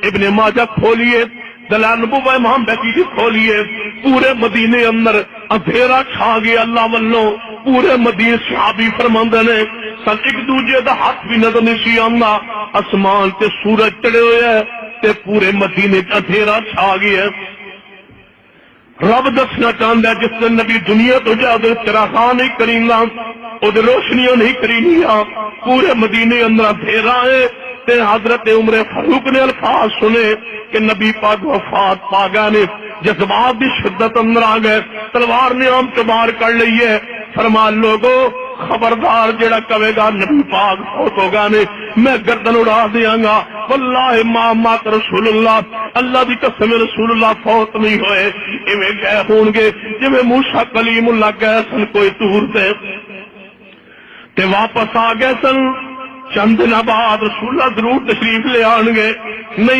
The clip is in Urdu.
ابن ماجہ کھولیے، دلائل نبوت امام بہقی کھولیے، پورے مدینے اندر اندھیرا چھا گیا اللہ والوں، پورے مدینے صحابی فرماندے نے سن ایک دوجے دا ہاتھ بھی نظر نہیں سی آندا، آسمان تے سورج چڑھے ہوئے ہے تے پورے مدینے اندھیرا چھا گیا۔ رب دسنا چاہتا ہے جس دن نبی دنیا تو جا دے چراغاں نہیں کرینا، او دے روشنیاں نہیں کرینیاں، پورے مدینے اندر اندھیرا ہے تے حضرت عمر فاروق نے الفاظ سنے کہ نبی پاک وفات پا گئے نے، جذبات دی شدت اندر آ گئے، تلوار نے عام تو باہر کر لی ہے، فرمان لوگو خبردار جڑا کہے گا نبی پاک فوت ہو گئے نے میں گردن اڑا دیاں گا، واللہ ما مات رسول اللہ، اللہ دی قسم رسول اللہ فوت نہیں ہوئے، ایویں گئے ہون گے جویں موسیٰ کلیم اللہ گئے سن کوئی طور تے واپس آ گئے سن، چند دن بعد رسول اللہ ضرور تشریف لے آن گے، نہیں